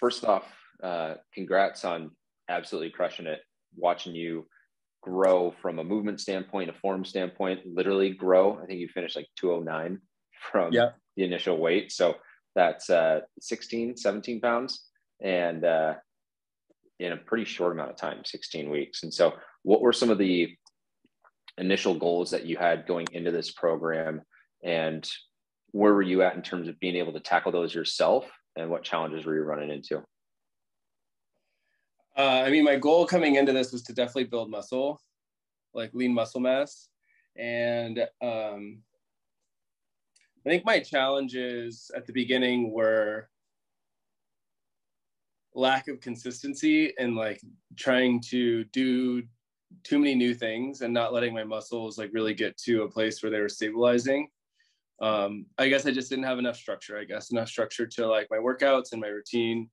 First off, congrats on absolutely crushing it. Watching you grow from a movement standpoint, a form standpoint, literally grow. I think you finished like 209 from Yeah. the initial weight. So that's 16, 17 pounds. And in a pretty short amount of time, 16 weeks. And so what were some of the initial goals that you had going into this program, and where were you at in terms of being able to tackle those yourself, and what challenges were you running into? I mean, my goal coming into this was to definitely build muscle, like lean muscle mass. And I think my challenges at the beginning were lack of consistency and like trying to do too many new things and not letting my muscles like really get to a place where they were stabilizing. I guess I just didn't have enough structure, to like my workouts and my routine.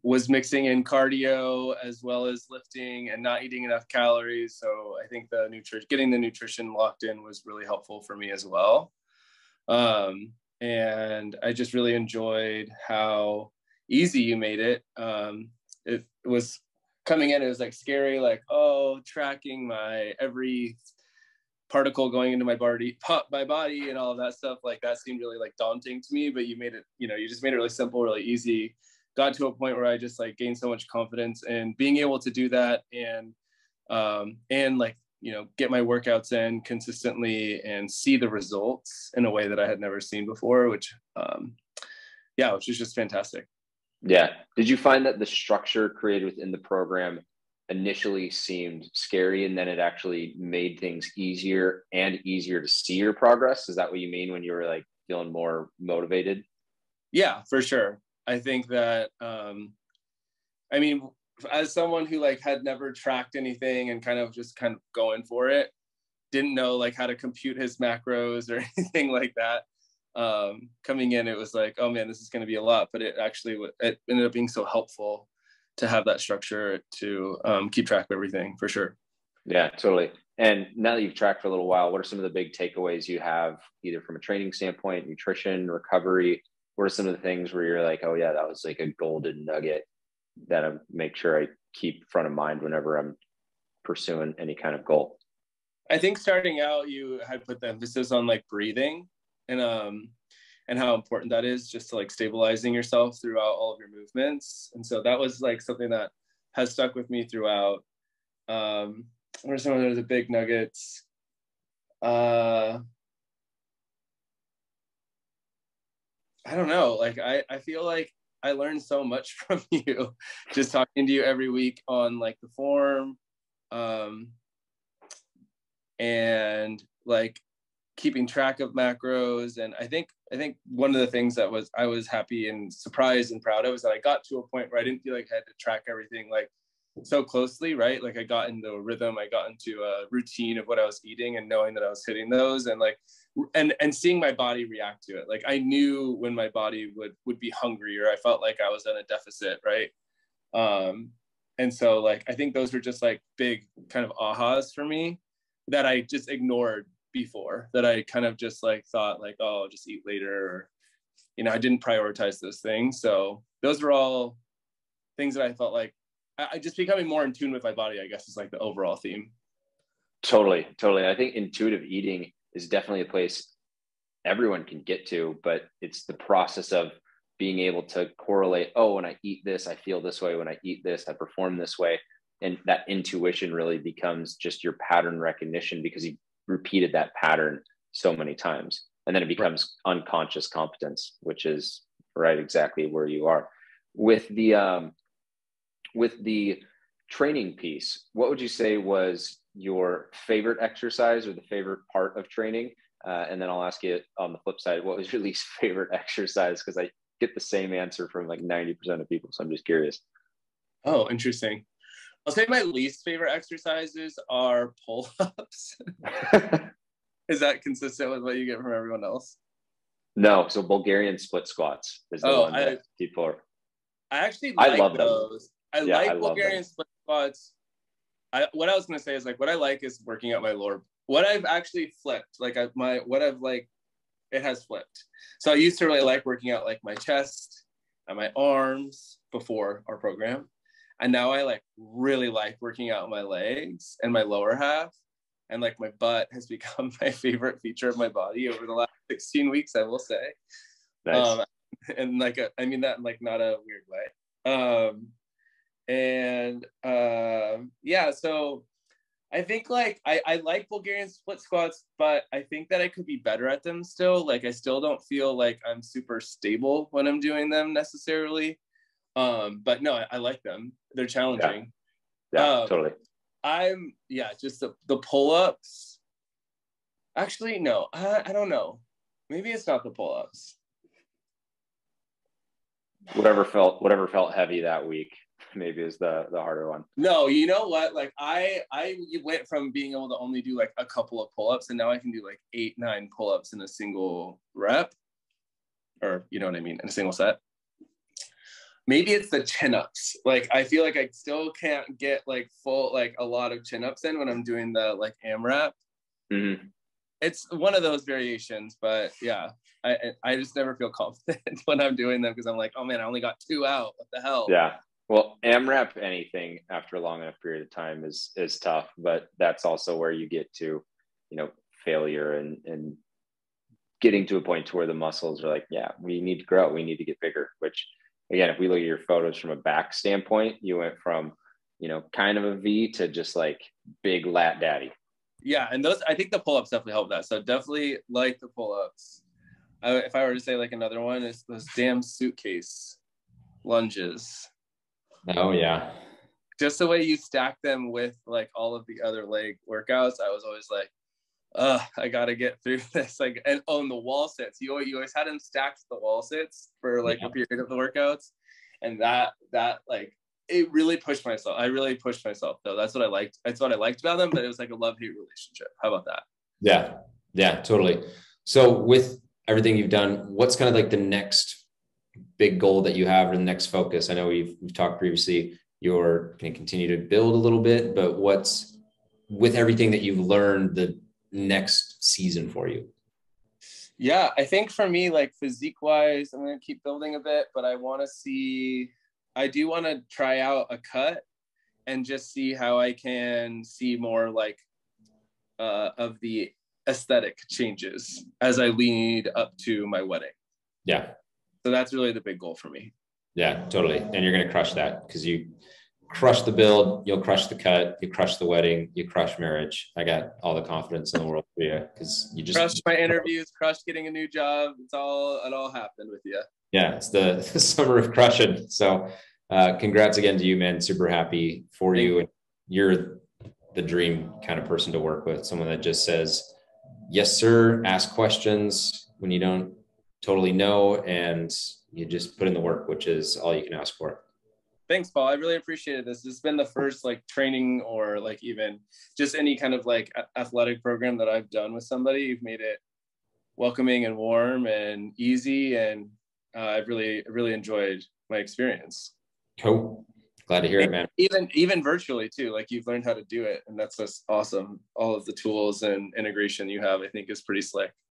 Was mixing in cardio as well as lifting and not eating enough calories. So I think getting the nutrition locked in was really helpful for me as well. And I just really enjoyed how easy you made it. It was coming in, it was like scary, like, tracking my every particle going into my body and all of that stuff. Like that seemed really like daunting to me, but you made it, you just made it really simple, really easy. Got to a point where I just like gained so much confidence in being able to do that and like, get my workouts in consistently and see the results in a way that I had never seen before, which was just fantastic. Yeah. Did you find that the structure created within the program initially seemed scary, and then it actually made things easier to see your progress? Is that what you mean when you were like feeling more motivated? Yeah, for sure. I think that, I mean, as someone who like had never tracked anything and kind of going for it, didn't know like how to compute his macros or anything like that. Coming in, it was like, oh man, this is going to be a lot, but it ended up being so helpful to have that structure to keep track of everything, for sure. Yeah, totally. And now that you've tracked for a little while, what are some of the big takeaways you have, either from a training standpoint, nutrition, recovery? What are some of the things where you're like, oh yeah, that was like a golden nugget that I make sure I keep front of mind whenever I'm pursuing any kind of goal? I think starting out, you had put the emphasis on like breathing and how important that is, just to like stabilizing yourself throughout all of your movements. And so that was like something that has stuck with me throughout. What are some of the big nuggets? I don't know. Like, I feel like I learned so much from you, just talking to you every week on like the form, and like keeping track of macros. And I think one of the things that I was happy and surprised and proud of is that I got to a point where I didn't feel like I had to track everything like so closely, right? Like I got into a rhythm, I got into a routine of what I was eating and knowing that I was hitting those, and like and seeing my body react to it. Like I knew when my body would be hungry, or I felt like I was in a deficit, right? And so like I think those were just like big kind of ahas for me that I just ignored before, that I kind of just like thought like, oh, I'll just eat later, or I didn't prioritize those things. So those were all things that I felt like I just becoming more in tune with my body, I guess, is like the overall theme. Totally. I think intuitive eating is definitely a place everyone can get to, but it's the process of being able to correlate, oh, when I eat this, I feel this way. When I eat this, I perform this way. And that intuition really becomes just your pattern recognition, because you repeated that pattern so many times. And then it becomes unconscious competence, which is right exactly where you are. With the training piece, what would you say was your favorite exercise or the favorite part of training? And then I'll ask you on the flip side, what was your least favorite exercise? Because I get the same answer from like 90% of people. So I'm just curious. Oh, interesting. I'll say my least favorite exercises are pull-ups. Is that consistent with what you get from everyone else? No. So Bulgarian split squats is the one that people are. I actually like love those. I like Bulgarian split squats. What I was going to say is like, what I like is working out my lower. What I've actually flipped, like it has flipped. So I used to really like working out like my chest. and my arms before our program. And now I like really like working out my legs and my lower half. And like my butt has become my favorite feature of my body over the last 16 weeks, I will say. Nice. And like, I mean that in like not a weird way. Yeah, so I think like I like Bulgarian split squats, but I think that I could be better at them still. Like I still don't feel like I'm super stable when I'm doing them necessarily. But no, I like them. They're challenging. Yeah, totally. Just the pull-ups. Actually, no, I don't know. Maybe it's not the pull-ups. Whatever felt heavy that week maybe is the harder one. No, you know what? Like I went from being able to only do like a couple of pull-ups, and now I can do like 8-9 pull-ups in a single rep, or you know what I mean, in a single set. Maybe it's the chin-ups. Like I feel like I still can't get like full, like a lot of chin-ups in when I'm doing the like AMRAP. Mm-hmm. It's one of those variations, but yeah, I just never feel confident when I'm doing them because I'm like, oh man, I only got 2 out. What the hell? Yeah. Well, AMRAP anything after a long enough period of time is tough, but that's also where you get to, failure and getting to a point to where the muscles are like, yeah, we need to grow, we need to get bigger. Which, again, if we look at your photos from a back standpoint, you went from, kind of a V to just like big lat daddy. Yeah, and those, I think the pull-ups definitely help that. So definitely like the pull-ups. If I were to say like another one, is those damn suitcase lunges. Oh yeah. Just the way you stack them with like all of the other leg workouts, I was always like, I gotta get through this. Like, and on the wall sits, you always had them stacked to the wall sits for like a period of the workouts, and that like it really pushed myself. I really pushed myself though. That's what I liked. That's what I liked about them. But it was like a love-hate relationship. How about that? Yeah, totally. So with everything you've done, what's kind of like the next big goal that you have, or the next focus? I know we've talked previously, you're going to continue to build a little bit, but what's, with everything that you've learned, the next season for you? Yeah, I think for me, like physique wise, I'm going to keep building a bit, but I do want to try out a cut and just see how I can see more like of the aesthetic changes as I lead up to my wedding. Yeah. So that's really the big goal for me. Yeah, totally. And you're going to crush that because you crush the build, you'll crush the cut, you crush the wedding, you crush marriage. I got all the confidence in the world for you because you just crushed my interviews, crushed getting a new job. It all happened with you. Yeah, it's the summer of crushing. So congrats again to you, man. Super happy for you. And you're the dream kind of person to work with. Someone that just says, yes, sir, ask questions when you don't totally know, and you just put in the work, which is all you can ask for. Thanks, Paul. I really appreciated this. This has been the first like training or like even just any kind of like athletic program that I've done with somebody. You've made it welcoming and warm and easy. And I've really enjoyed my experience. Cool. Glad to hear it, man. Even virtually too, like you've learned how to do it. And that's just awesome. All of the tools and integration you have, I think, is pretty slick.